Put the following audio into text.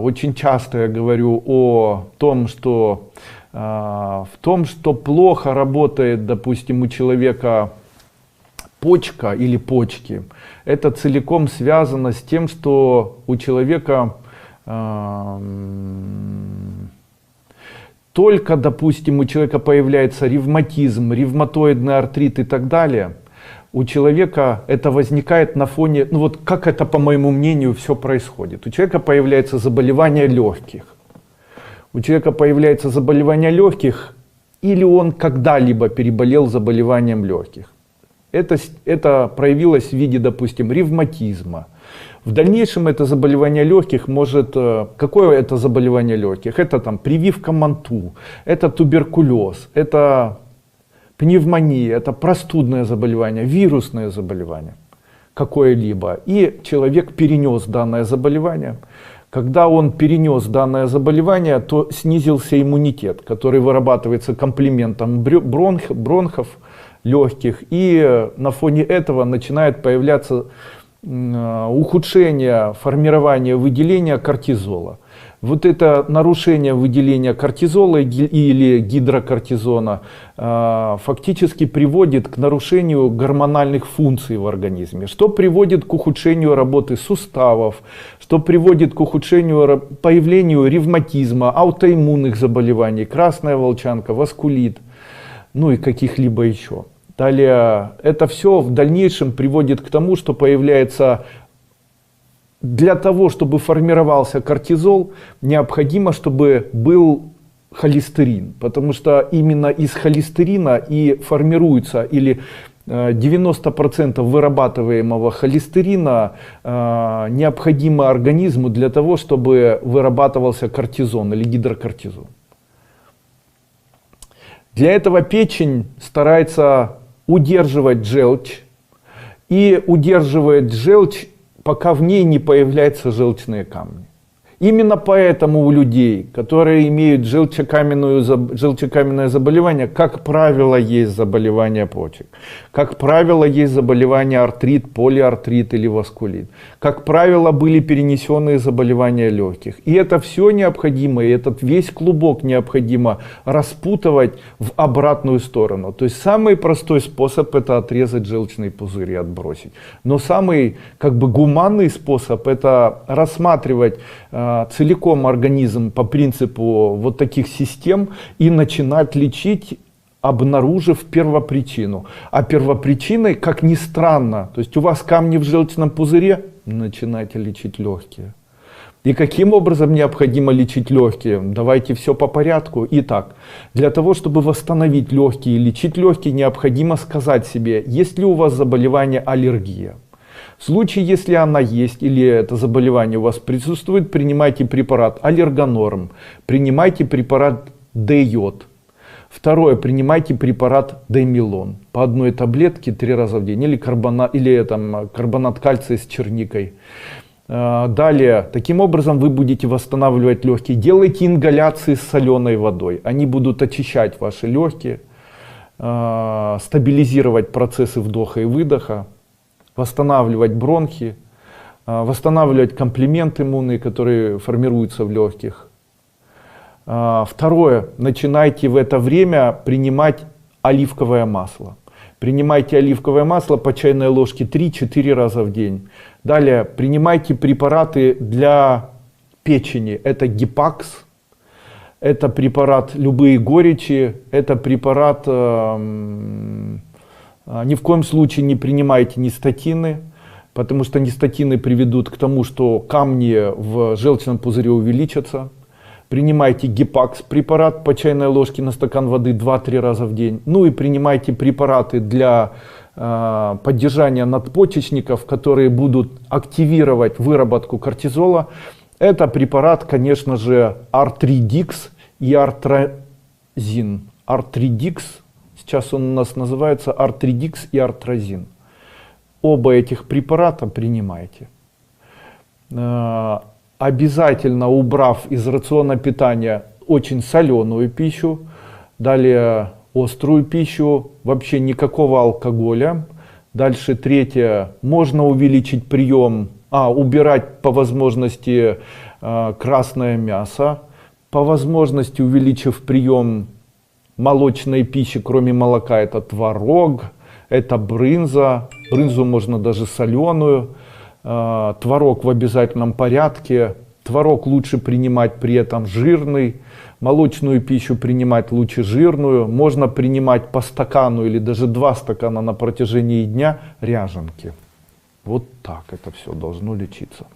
очень часто я говорю о том, что плохо работает, допустим, у человека почка или почки. Это целиком связано с тем, что у человека только, допустим, у человека появляется ревматизм, ревматоидный артрит и так далее, у человека это возникает на фоне, ну вот как это, по моему мнению, все происходит. У человека появляется заболевание легких. У человека появляется заболевание легких, или он когда-либо переболел заболеванием легких. Это проявилось в виде, допустим, ревматизма. В дальнейшем это заболевание легких может... Какое это заболевание легких? Это там прививка МАНТУ, это туберкулез, это пневмония, это простудное заболевание, вирусное заболевание какое-либо. И человек перенес данное заболевание. Когда он перенес данное заболевание, то снизился иммунитет, который вырабатывается комплементом бронхов, легких. И на фоне этого начинает появляться ухудшение формирования выделения кортизола. Вот это нарушение выделения кортизола или гидрокортизона фактически приводит к нарушению гормональных функций в организме, что приводит к ухудшению работы суставов, что приводит к ухудшению, появлению ревматизма, аутоиммунных заболеваний, красная волчанка, васкулит, ну и каких-либо еще. Далее, это все в дальнейшем приводит к тому, что появляется, для того, чтобы формировался кортизол, необходимо, чтобы был холестерин, потому что именно из холестерина и формируется, или 90% вырабатываемого холестерина необходимо организму для того, чтобы вырабатывался кортизон или гидрокортизон. Для этого печень старается удерживать желчь и удерживает желчь, пока в ней не появляются желчные камни. Именно поэтому у людей, которые имеют желчекаменное заболевание, как правило, есть заболевание почек. Как правило, есть заболевание артрит, полиартрит или васкулит. Как правило, были перенесенные заболевания легких. И это все необходимо, и этот весь клубок необходимо распутывать в обратную сторону. То есть самый простой способ — это отрезать желчный пузырь и отбросить. Но самый гуманный способ — это рассматривать целиком организм по принципу вот таких систем и начинать лечить, обнаружив первопричину. А первопричиной, как ни странно, то есть у вас камни в желчном пузыре, начинайте лечить легкие. И каким образом необходимо лечить легкие? Давайте все по порядку. Итак, для того, чтобы восстановить легкие и лечить легкие, необходимо сказать себе, есть ли у вас заболевание аллергия. В случае, если она есть или это заболевание у вас присутствует, принимайте препарат аллергонорм, принимайте препарат D-йод. Второе, принимайте препарат Демилон по одной таблетке 3 раза в день или карбонат кальция с черникой. Далее, таким образом вы будете восстанавливать легкие. Делайте ингаляции с соленой водой, они будут очищать ваши легкие, стабилизировать процессы вдоха и выдоха, восстанавливать бронхи, восстанавливать комплемент иммунный, который формируется в легких. Второе, начинайте в это время принимать оливковое масло. Принимайте оливковое масло по чайной ложке 3-4 раза в день. Далее, принимайте препараты для печени. Это гипакс, это препарат любые горечи, это препарат... Ни в коем случае не принимайте нистатины, потому что нистатины приведут к тому, что камни в желчном пузыре увеличатся. Принимайте гипакс препарат по чайной ложке на стакан воды 2-3 раза в день. Ну и принимайте препараты для поддержания надпочечников, которые будут активировать выработку кортизола. Это препарат, конечно же, Артридикс и Артразин. Артридикс. Сейчас он у нас называется Артридикс и Артразин. Оба этих препарата принимайте. Обязательно убрав из рациона питания очень соленую пищу, далее острую пищу, вообще никакого алкоголя. Дальше третье, можно увеличить прием, убирать по возможности красное мясо, по возможности увеличив прием молочной пищи, кроме молока, это творог, это брынза, брынзу можно даже соленую, творог в обязательном порядке, творог лучше принимать при этом жирный, молочную пищу принимать лучше жирную, можно принимать по стакану или даже 2 стакана на протяжении дня ряженки. Вот так это все должно лечиться.